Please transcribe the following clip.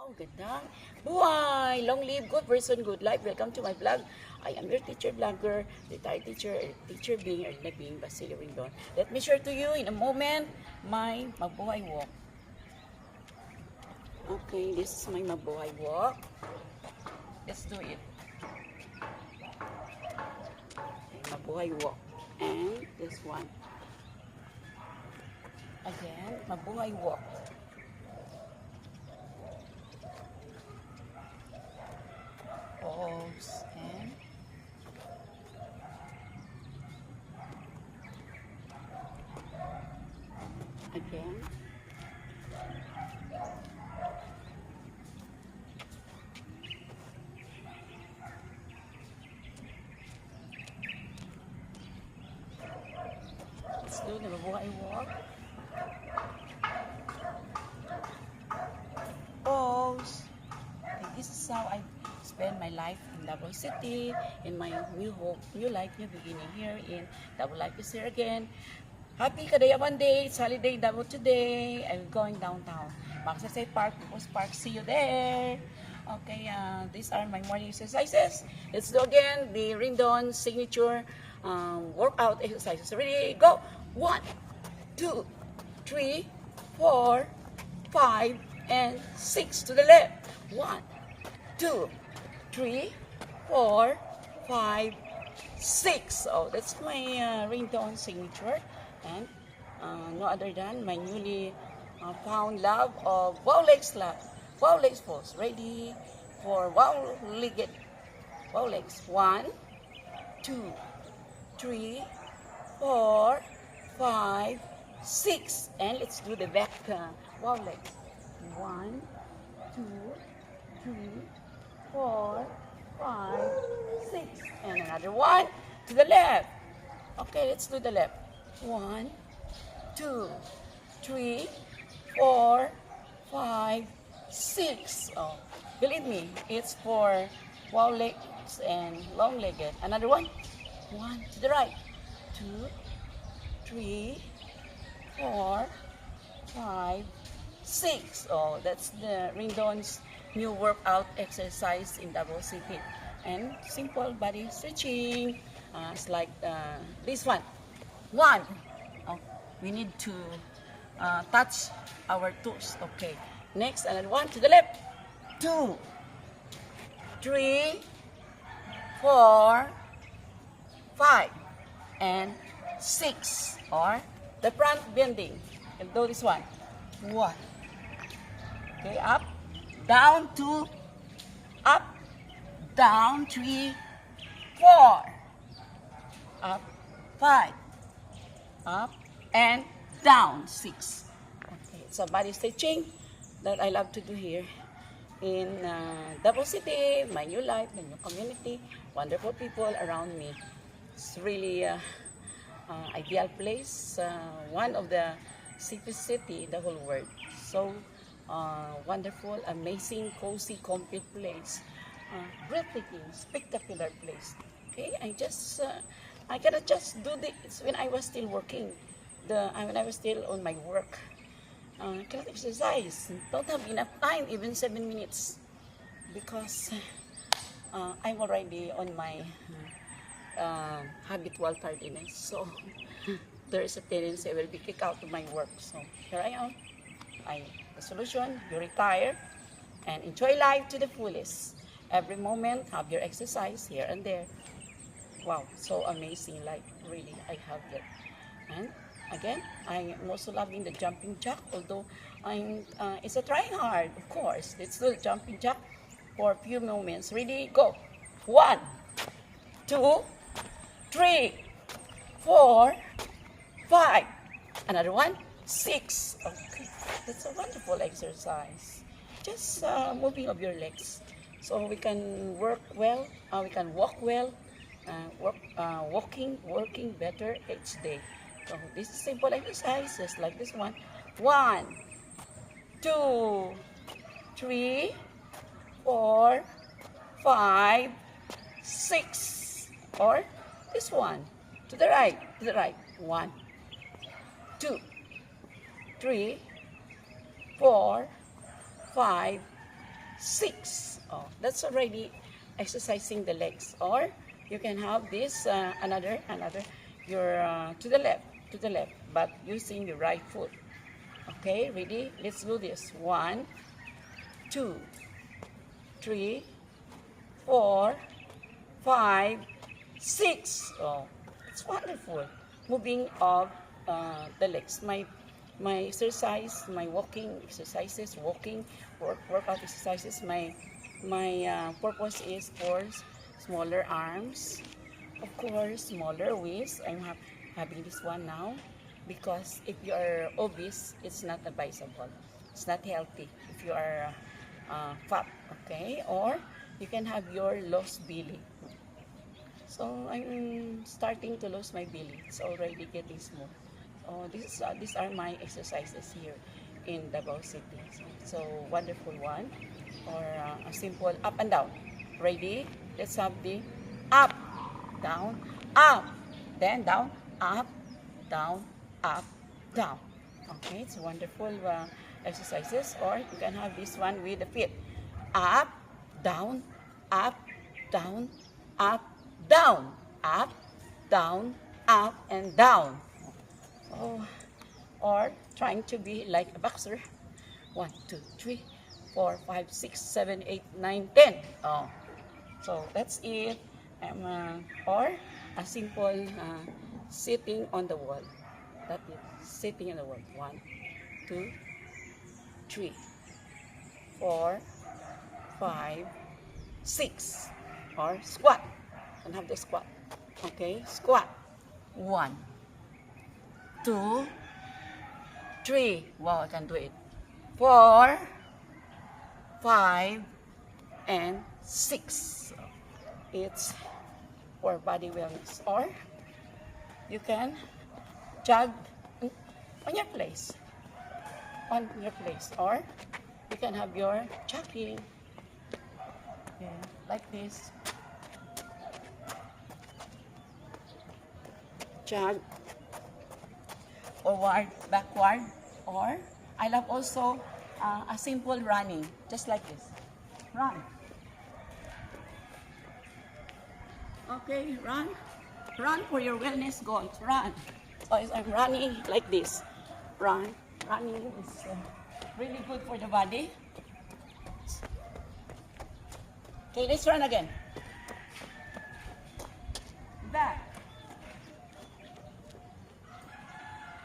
Wow, gandang buhay! Long live, good person, good life. Welcome to my vlog. I am your teacher vlogger, retired teacher, teacher being, or being Basilio Rindon. Let me share to you in a moment my Mabuhay walk. Okay, this is my Mabuhay walk. Let's do it. Okay, Mabuhay walk. And this one. Again, Mabuhay walk. Pause and again. Let's do the Mabuhay walk. Pause. Okay, this is how I spend my life in Davao City, in my new hope, new life, new beginning here in Davao Life is here again. Happy Kadayawan Day, it's holiday in Davao today. I'm going downtown. Magsaysay Park, Bukos Park, see you there. Okay, these are my morning exercises. Let's do again the Rindon signature workout exercises. Ready, go! 1, 2, 3, 4, 5, and 6 to the left. 1, 2, 3, 4, 5, 6. Oh, that's my ringtone signature. And no other than my newly found love of Wow Legs Lab. Wow Legs pose. Ready for Wow Legged. Wow Legs. 1, 2, 3, 4, 5, 6. And let's do the back Wow Legs. 1, 2, 3, 4, 5, 6. And another one to the left. Okay, let's do the left. 1, 2, 3, 4, 5, 6. Oh, believe me, it's for wow legs and long legged. Another one. 1 to the right. 2, 3, 4, 5, 6. Oh, that's the Rindon's new workout exercise in Davao City. And simple body stretching. It's like this one. 1. Oh, we need to touch our toes. Okay. Next, another one to the left. 2, 3, 4, 5, and 6. Or the front bending. And do this one. 1. Okay, up, down, 2, up, down, 3, 4, up, 5, up, and down, 6. Okay, it's a body stretching that I love to do here in Davao City, my new life, my new community, wonderful people around me. It's really ideal place, one of the safest city in the whole world. So wonderful, amazing, cozy, complete place, breathtaking, spectacular place. Okay, I cannot just do this when I was still working. When I was still on my work, I cannot exercise. Don't have enough time, even 7 minutes, because I'm already on my habitual tardiness. So there is a tendency I will be kicked out of my work. So here I am. The solution, you retire and enjoy life to the fullest. Every moment, have your exercise here and there. Wow, so amazing, like really, I have that. And again, I am also loving the jumping jack, although it's a trying hard, of course. Let's do the jumping jack for a few moments. Ready, go. 1, 2, 3, 4, 5. Another one, 6. Okay, that's a wonderful exercise. Just moving of your legs, so we can work well. We can walk well. Working better each day. So this is simple exercise, just like this one. 1, 2, 3, 4, 5, 6. Or this one, to the right, 1, 2, 3, 4, 5, 6. Oh, that's already exercising the legs. Or you can have this another your to the left, but using your right foot. Okay, ready? Let's do this. 1, 2, 3, 4, 5, 6. Oh, it's wonderful. Moving of the legs. My exercise, my walking exercises, workout exercises. My purpose is for smaller arms, of course, smaller waist. I'm having this one now because if you are obese, it's not advisable. It's not healthy if you are fat. Okay, or you can have your lost belly. So I'm starting to lose my belly. It's already getting small. Oh, these are my exercises here in Davao City. So wonderful one, or a simple up and down. Ready? Let's have the up, down, up, then down, up, down, up, down. Okay, it's wonderful exercises. Or you can have this one with the feet. Up, down, up, down, up, down, up, down, up, and down. Oh, or trying to be like a boxer. 1, 2, 3, 4, 5, 6, 7, 8, 9, 10. Oh, so that's it. Or a simple sitting on the wall. That is sitting on the wall. 1, 2, 3, 4, 5, 6. Or squat. And have the squat. Okay, squat. 1, 2, 3. Wow, I can do it. 4, 5, and 6. It's for body wellness. Or you can jog on your place. Or you can have your jogging. Okay, like this. Jog forward, backward, or I love also a simple running, just like this. Run. Okay, run. Run for your wellness goals. Run. So I'm running like this. Running is really good for the body. Okay, let's run again. Back.